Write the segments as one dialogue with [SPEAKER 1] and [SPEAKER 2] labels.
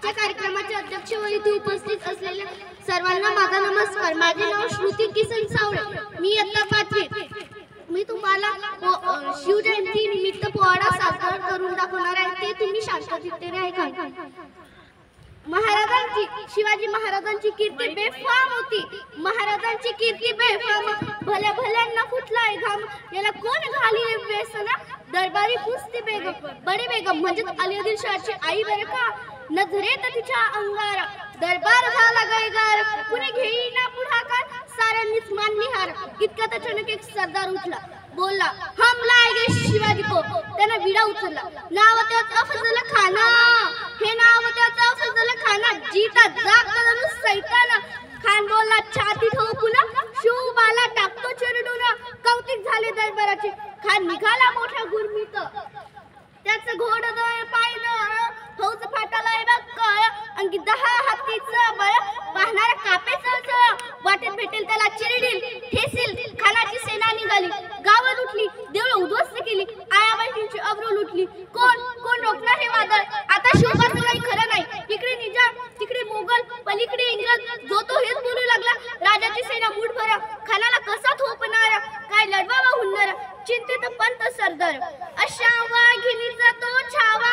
[SPEAKER 1] आजच्या कार्यक्रमाचे अध्यक्ष व इथे उपस्थित असलेल्या सर्वांना माझा नमस्कार। माझे नाव श्रुती किसन सावळे, मी इयत्ता 5वी। मी तुम्हाला शिवजयंती निमित्त पोवाडा सादर करून दाखवणार आहे, ते तुम्ही शांततेने ऐका। महाराजांची, शिवाजी महाराजांची कीर्ती बेफाम होती। महाराजांची कीर्ती बेफाम, भल्या भल्यांना फुटलाय घाम, याला कोण घालीले व्यसना, दरबारी कुस्ती बेगम, बडी बेगम म्हणजे अली आदिलशाहची आई बरं का, नजरेत तिच्या अंगार, दरबार झाला गैगार, कुणी घेईना पुढाकार, साऱ्यांनीच मानली हार। इतक्यात अचानक एक सरदार उठला, बोलला, हम लाएंगे शिवाजी को। त्यानं विडा उचलला, नाव त्याचं अफजल खान, हे नाव त्याचं अफजल खान, जीता जागता जणू सैतान। खान बोलला छाती ठोकून, शिवबाला टाकतो चिरडून, कौतिक झाले दरबाराचे। खान निघाला मोठ्या गुरमीत, त्याचं घोडदळ पाहिलं, फौज फाटालाय बक्कळ, अंगी 10 हत्तीचं बळ, पाहणारा कापे चळचळ, वाटेत भेटेल त्याला चिरडील ठेसील। खानाची सेना निघाली, गावं लुटली, देवळं उद्ध्वस्त केली, आया बहिणींची अब्रू लुटली। कोण रोखणार हे वादळ, आता शिवबाचं काही खरं नाही। इकडे निजाम, तिकडे मोगल, पलीकडे इंग्रज, जो तो हेच बोलू लागला, राजाची सेना मुठभर, खानाला कसा थोपणार, काय लढवावा हुन्नर, चिंतित पंत सरदार। अशा वाघिणीचा तो छावा,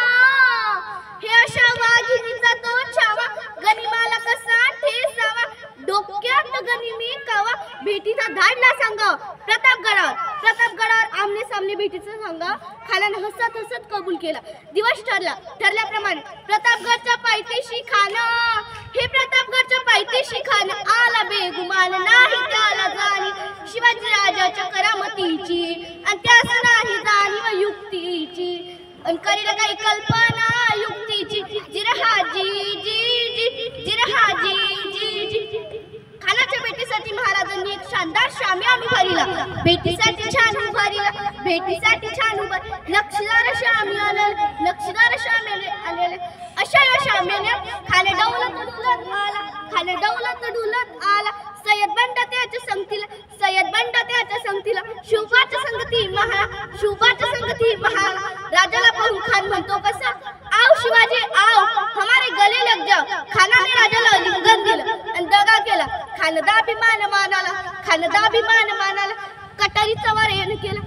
[SPEAKER 1] हे अशा वाघिणीचा तो छावा, गनिमाला कसा ठेसावा, डोक्यात गनिमी कावा, भेटीचा धाडला सांगा प्रतापगडावर आमने सामने भेटीचं सांगा। खानानं हसत हसत कबूल केला। दिवस ठरल्याप्रमाणे प्रतापगडच्या पायथ्याशी खान, हे प्रतापगडच्या पायथ्याशी खान, आला बेगुमान नाही त्याला जाणी, शिवाजी राजाच्या करामतीची आणि त्यास नाही जाणीव युक्तीची, आणि करील काही कल्पना युक्तीची, जिरहाजी जी जी जिरहाजी जी जी। खानाच्या भेटीसाठी महाराजांनी एक शानदार शामियाना उभारला, भेटीसाठी छान उभारला, भेटीसाठी छान उभार, नक्षीदार शामियाना आलेले। अशा या शामियाने खाने दौलत डुलत आला, सय्यद बंड त्याच्या संगतीला, शिवबाच्या संगती महाल। राजाला पाहून खान म्हणतो कसा, आओ शिवाजी आओ, हमारे गले लग जाओ। खानाने राजाला आलिंगन दिलं आणि दगा केला। खानदाभिमान मानाला, कटारीचा वार येण केला,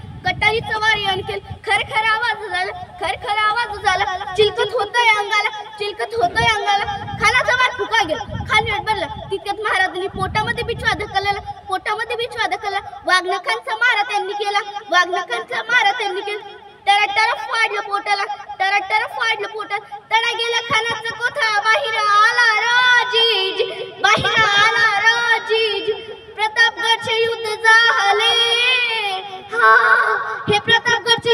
[SPEAKER 1] खरखर आवाज झाला, चिलकत होतंय अंगाला, खानाचा वार फुका गेला, खान बनला। तितक्यात महाराजांनी पोटामध्ये बिछवा धकलला, वाघनखांचा मारा त्यांनी केला, टरटरफ फाडलं पोटाला, तडा गेला खानाचा कोथा, बाहेर आला राजी, प्रतापगडचे युद्ध झाले, हे प्रतापगडचे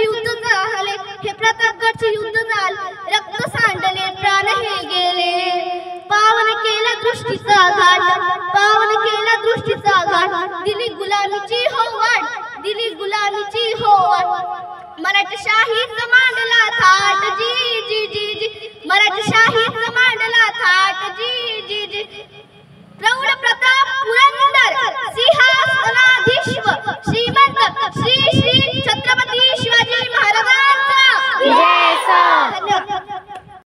[SPEAKER 1] युद्ध झाले, रक्त सांडले, प्राण हे गेले, पावन केला दृष्टीचा घाट, दिली गुलामीची हो वाट, मराठशाहीचा मांडला थाट, जी जी जी जी, मराठशाहीचा मांडला थाट, जी जी जी।